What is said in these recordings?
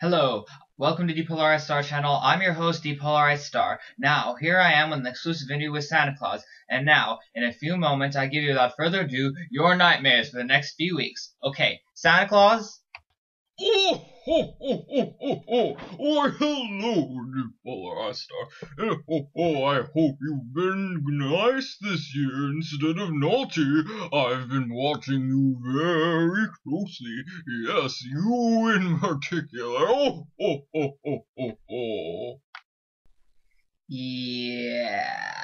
Hello, welcome to dpolaristar channel. I'm your host, dpolaristar. Now, here I am with an exclusive interview with Santa Claus. And now, in a few moments, I give you, without further ado, your nightmares for the next few weeks. Okay, Santa Claus? Oh, ho, ho, ho, ho, ho. Why, hello, dpolaristar. I hope you've been nice this year instead of naughty. I've been watching you very closely. Yes, you in particular. Oh. Yeah,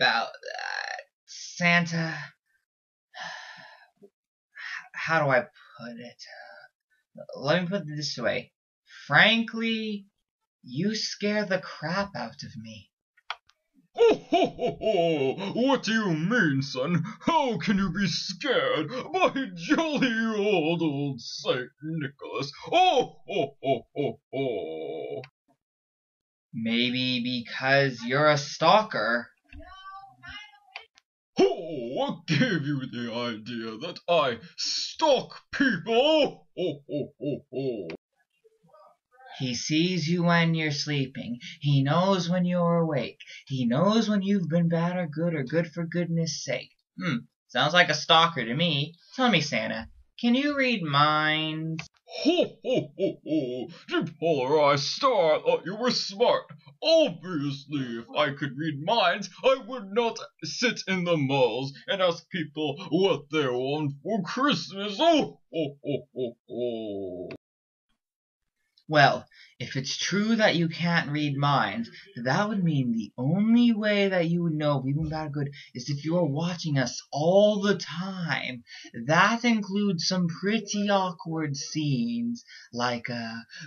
about that. Santa, how do I put it? Let me put it this way. Frankly, you scare the crap out of me. Oh, what do you mean, son? How can you be scared? By jolly old Saint Nicholas. Oh. Maybe because you're a stalker. Oh, what gave you the idea that I stalk people? Oh. He sees you when you're sleeping. He knows when you're awake. He knows when you've been bad or good for goodness sake. Sounds like a stalker to me. Tell me, Santa, can you read minds? dpolaristar, I thought you were smart. Obviously, if I could read minds, I would not sit in the malls and ask people what they want for Christmas. Oh. Well, if it's true that you can't read minds, that would mean the only way that you would know if we've been bad or good is if you were watching us all the time. That includes some pretty awkward scenes, like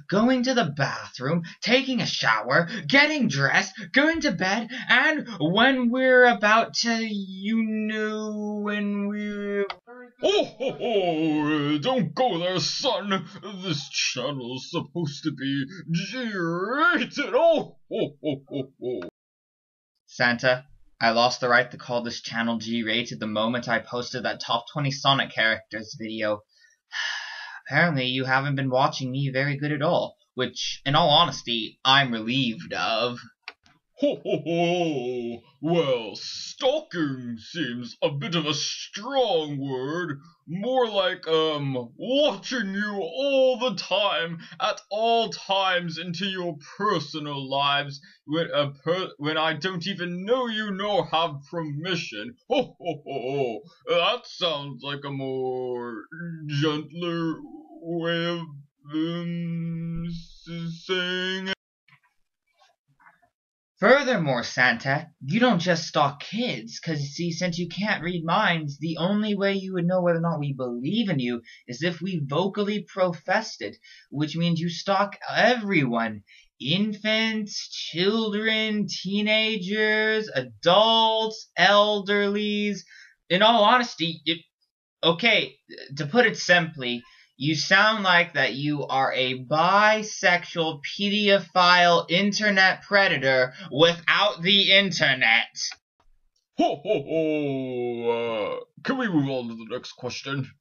going to the bathroom, taking a shower, getting dressed, going to bed, and when we're about to, when we're... Oh, don't go there, son. This channel's supposed to be G-rated. Oh. Santa, I lost the right to call this channel G-rated the moment I posted that top 20 Sonic characters video. Apparently you haven't been watching me very good at all, which, in all honesty, I'm relieved of. Well, stalking seems a bit of a strong word. More like, watching you all the time, at all times into your personal lives, when I don't even know you nor have permission. That sounds like a more gentler way of, saying. Furthermore, Santa, you don't just stalk kids, 'cause you see, since you can't read minds, the only way you would know whether or not we believe in you is if we vocally professed it, which means you stalk everyone. Infants, children, teenagers, adults, elderlies. In all honesty, okay, to put it simply, you sound like that you are a bisexual pedophile internet predator without the internet. Can we move on to the next question?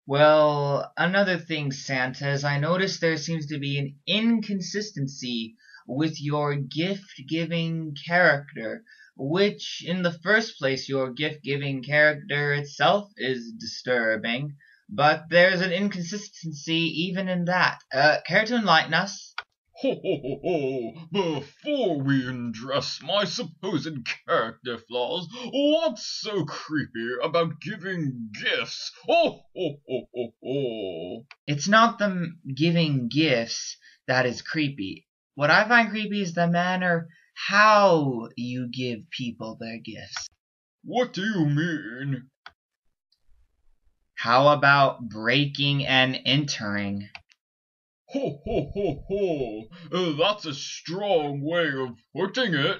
Well, another thing, Santa, is I noticed there seems to be an inconsistency with your gift-giving character, which, in the first place, your gift-giving character itself is disturbing. But there's an inconsistency even in that. Care to enlighten us? Before we address my supposed character flaws, what's so creepy about giving gifts? It's not the giving gifts that is creepy. What I find creepy is the manner how you give people their gifts. What do you mean? How about breaking and entering? That's a strong way of putting it.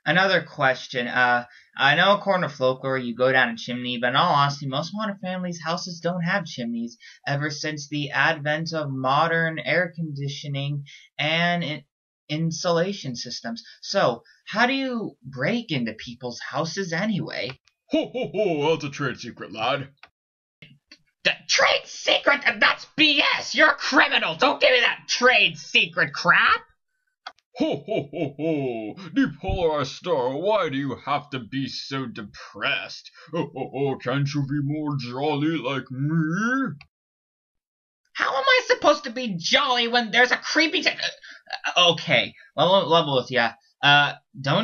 Another question. I know according to folklore you go down a chimney, but in all honesty, most modern families' houses don't have chimneys ever since the advent of modern air conditioning and insulation systems. So, how do you break into people's houses anyway? That's a trade secret, lad. The trade secret? That's BS! You're a criminal! Don't give me that trade secret crap! Ho ho ho ho! Dpolaristar, why do you have to be so depressed? Can't you be more jolly like me? How am I supposed to be jolly when there's a creepy okay, level with ya.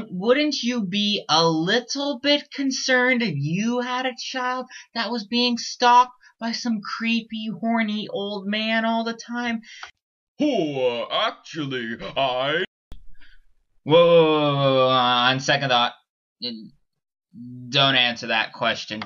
Wouldn't you be a little bit concerned if you had a child that was being stalked by some creepy, horny old man all the time? Oh, actually, Whoa, on second thought, don't answer that question.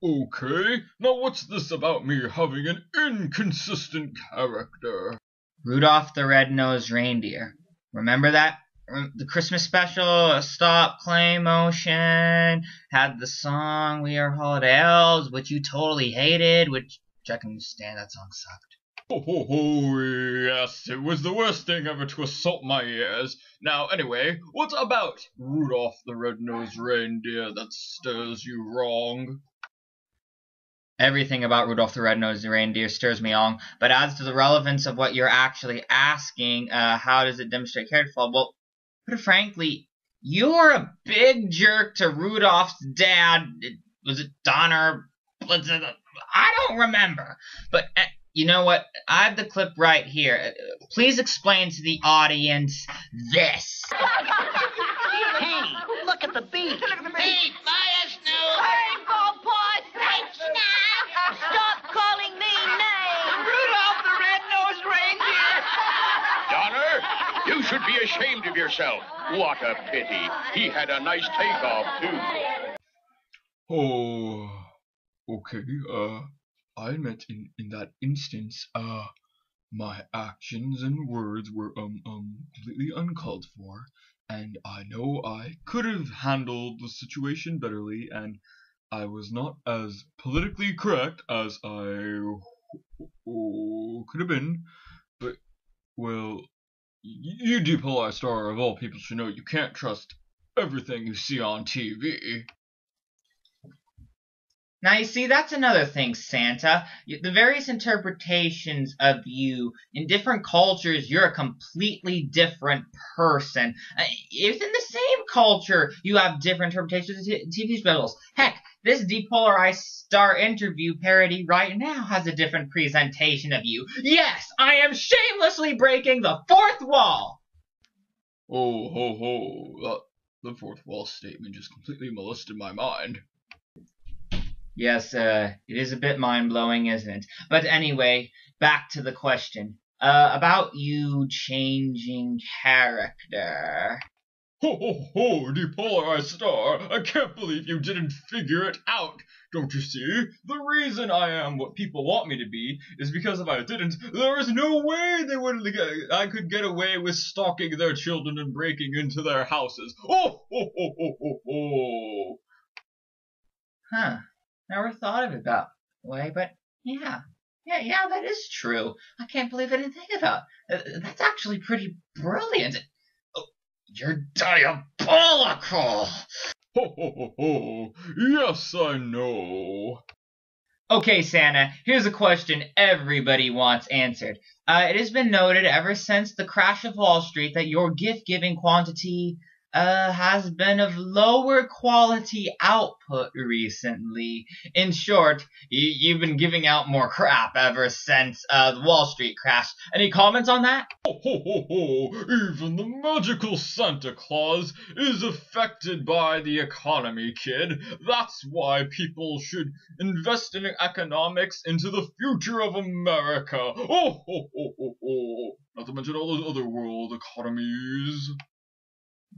Okay, now what's this about me having an inconsistent character? Rudolph the Red-Nosed Reindeer. Remember that? The Christmas special, Stop Clay Motion, had the song We Are Holiday Elves, which you totally hated, which I can understand, that song sucked. Oh, yes, it was the worst thing ever to assault my ears. Now, anyway, what about Rudolph the Red-Nosed Reindeer that stirs you wrong? Everything about Rudolph the Red-Nosed Reindeer stirs me on, but as to the relevance of what you're actually asking, how does it demonstrate character flaw? Well, put it frankly, you're a big jerk to Rudolph's dad. Was it Donner? I don't remember. But you know what? I have the clip right here. Please explain to the audience this. Hey, look at the beak. Hey, fire snow! Hey, Ballpoint! Hey, Snap! Stop calling me names! Rudolph the Red-Nosed Reindeer! Donner, you should be ashamed of yourself. What a pity. He had a nice takeoff, too. Oh, okay, I admit in that instance, my actions and words were, completely uncalled for, and I know I could have handled the situation betterly, and I was not as politically correct as I could have been, but, well, you dpolaristar of all people should know you can't trust everything you see on TV. Now, you see, that's another thing, Santa. The various interpretations of you in different cultures, you're a completely different person. Within the same culture, you have different interpretations of TV specials. Heck, this dpolaristar interview parody right now has a different presentation of you. Yes, I am shamelessly breaking the fourth wall! Oh, ho, ho. The fourth wall statement just completely molested my mind. Yes, it is a bit mind-blowing, isn't it? But anyway, back to the question. About you changing character. Ho, ho, ho, dpolaristar! I can't believe you didn't figure it out! Don't you see? The reason I am what people want me to be is because if I didn't, there is no way I could get away with stalking their children and breaking into their houses. Oh, ho, ho, ho, ho, ho! Huh. Never thought of it that way, but yeah, that is true. I can't believe I didn't think about it. That's actually pretty brilliant. Oh, you're diabolical! Ho, ho, ho, ho! Yes, I know. Okay, Santa, here's a question everybody wants answered. It has been noted ever since the crash of Wall Street that your gift-giving quantity has been of lower quality output recently. In short, you've been giving out more crap ever since the Wall Street crash. Any comments on that? Ho, ho, ho, ho! Even the magical Santa Claus is affected by the economy, kid. That's why people should invest in economics into the future of America. Oh, ho, ho, ho, ho! Not to mention all those other world economies.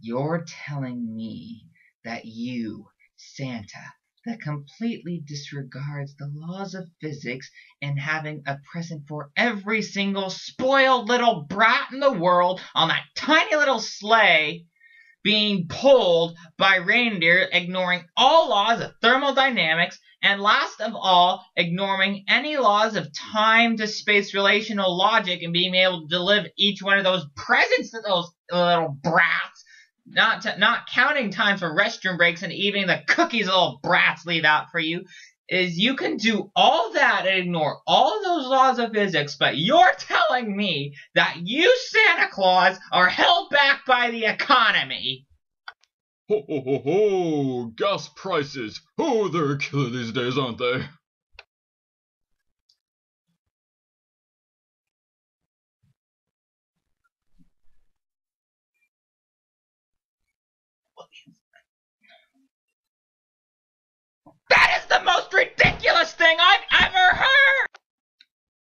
You're telling me that you, Santa, that completely disregards the laws of physics and having a present for every single spoiled little brat in the world on that tiny little sleigh being pulled by reindeer, ignoring all laws of thermodynamics, and last of all, ignoring any laws of time to space relational logic and being able to deliver each one of those presents to those little brats. Not counting time for restroom breaks and even the cookies little brats leave out for you. is you can do all that and ignore all those laws of physics, but you're telling me that you, Santa Claus, are held back by the economy. Ho ho ho ho! Gas prices! Oh, they're a killer these days, aren't they? That is the most ridiculous thing I've ever heard!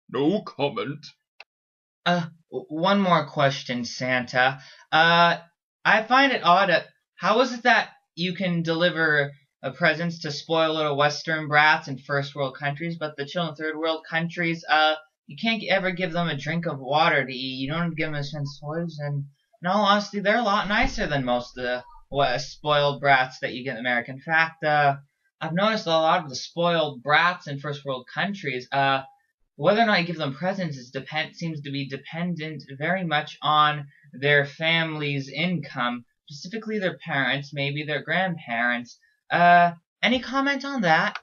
No comment. One more question, Santa. I find it odd. How is it that you can deliver presents to spoiled little Western brats in first world countries, but the children in third world countries, you can't ever give them a drink of water to eat. You don't give them a toys, and in all honesty, they're a lot nicer than most of the spoiled brats that you get in America. In fact, I've noticed a lot of the spoiled brats in first world countries, whether or not you give them presents seems to be dependent very much on their family's income, specifically their parents, maybe their grandparents. Any comment on that?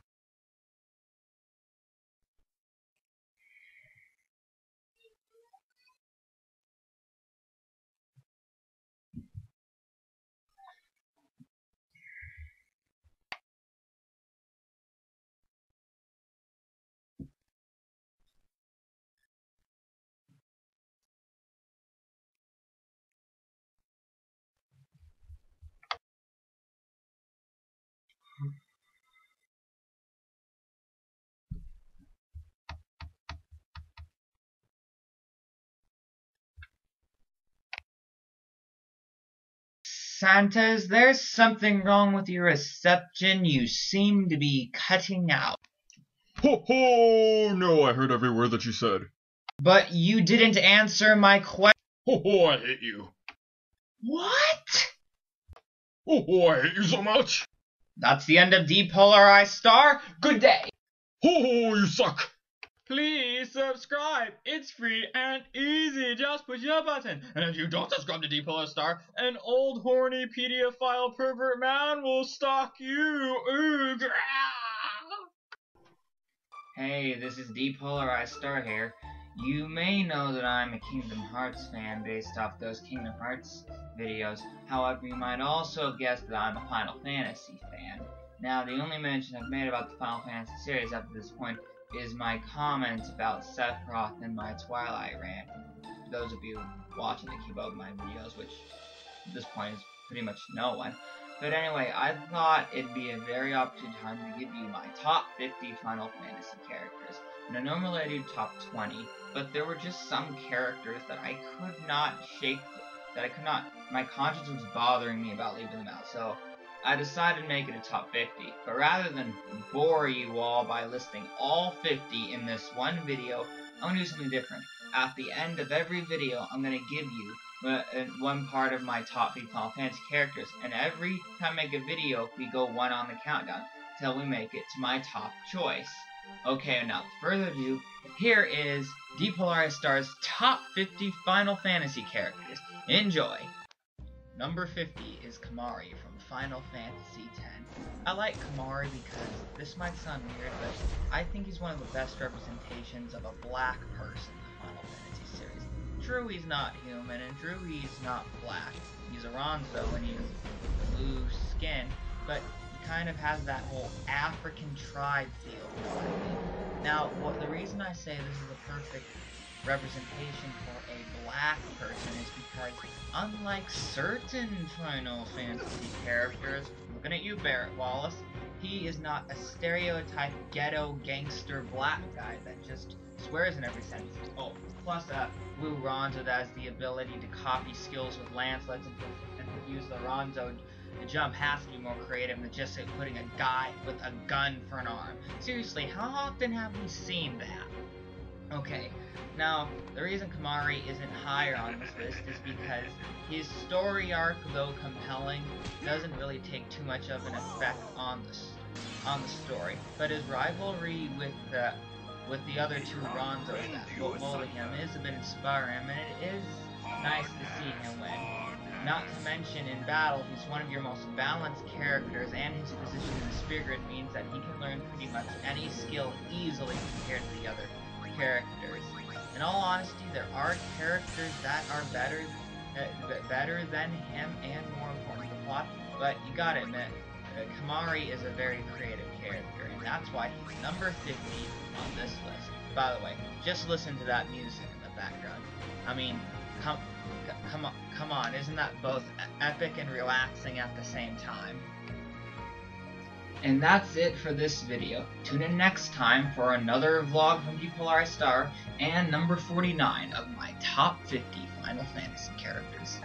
Santa, is there something wrong with your reception? You seem to be cutting out. Ho ho! No, I heard every word that you said. But you didn't answer my question. Ho ho! I hate you. What? Ho ho! I hate you so much. That's the end of dpolaristar. Good day. Ho ho! You suck. Please subscribe. It's free and easy. Just push your button. And if you don't subscribe to dpolaristar, an old horny pedophile pervert man will stalk you. Ooh, Hey, this is dpolaristar here. You may know that I'm a Kingdom Hearts fan based off those Kingdom Hearts videos. However, you might also have guessed that I'm a Final Fantasy fan. Now, the only mention I've made about the Final Fantasy series up to this point is my comment about Sephiroth in my Twilight rant. For those of you watching that keep up with my videos, which at this point is pretty much no one. But anyway, I thought it'd be a very opportune time to give you my top 50 Final Fantasy characters. Now normally I do top 20, but there were just some characters that I could not shake, my conscience was bothering me about leaving them out. So I decided to make it a top 50, but rather than bore you all by listing all 50 in this one video, I'm going to do something different. At the end of every video, I'm going to give you one part of my top 50 Final Fantasy characters, and every time I make a video, we go one on the countdown, till we make it to my top choice. Okay, without further ado, here is dpolaristar's top 50 Final Fantasy characters. Enjoy! Number 50 is Kimahri from Final Fantasy X. I like Kimahri because, this might sound weird, but I think he's one of the best representations of a black person in the Final Fantasy series. True, he's not human, and true, he's not black. He's a Ronzo, and he has blue skin, but he kind of has that whole African tribe feel about him. Now, the reason I say this is a perfect representation for a black person is because, unlike certain Final Fantasy characters, looking at you, Barrett Wallace, he is not a stereotype ghetto gangster black guy that just swears in every sentence. Oh, plus Blue Ronzo that has the ability to copy skills with lancelets and use the Ronzo to jump has to be more creative than just putting a guy with a gun for an arm. Seriously, how often have we seen that? Okay, now, the reason Kimahri isn't higher on this list is because his story arc, though compelling, doesn't really take too much of an effect on the story. But his rivalry with the other two Ronzos that molded him is a bit inspiring, and it is nice to see him win. Not to mention, in battle, he's one of your most balanced characters, and his position in the spear grid means that he can learn pretty much any skill easily compared to the other characters. In all honesty, there are characters that are better than him and more important to the plot, but you gotta admit, Kamari is a very creative character, and that's why he's number 50 on this list. By the way, just listen to that music in the background. I mean, come on, isn't that both epic and relaxing at the same time? And that's it for this video. Tune in next time for another vlog from dpolaristar and number 49 of my top 50 Final Fantasy characters.